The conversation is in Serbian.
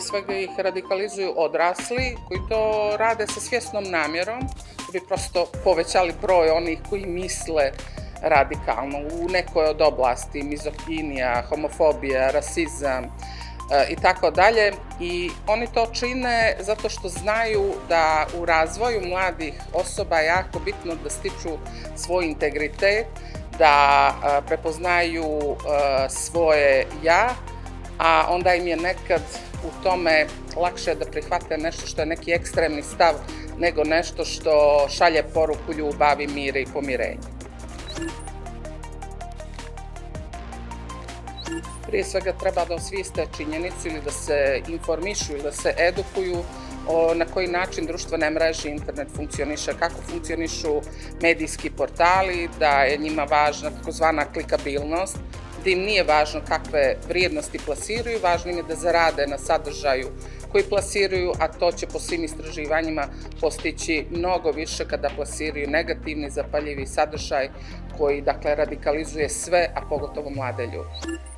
prije svega ih radikalizuju odrasli koji to rade sa svjesnom namjerom da bi prosto povećali broj onih koji misle radikalno u nekoj od oblasti, mizoginija, homofobija, rasizam i tako dalje. I oni to čine zato što znaju da u razvoju mladih osoba je jako bitno da stiču svoj integritet, da prepoznaju svoje ja, a onda im je nekad u tome lakše da prihvate nešto što je neki ekstremni stav nego nešto što šalje poruku ljubavi, mira i pomirenja. Prije svega treba da osvijeste činjenicu ili da se informišu ili da se edukuju na koji način društvene mreže i internet funkcioniše, kako funkcionišu medijski portali, da je njima važna takozvana klikabilnost, da im nije važno kakve vrijednosti plasiraju, važno im je da zarade na sadržaju koji plasiraju, a to će po svim istraživanjima postići mnogo više kada plasiraju negativni, zapaljivi sadržaj koji, dakle, radikalizuje sve, a pogotovo mlade ljude.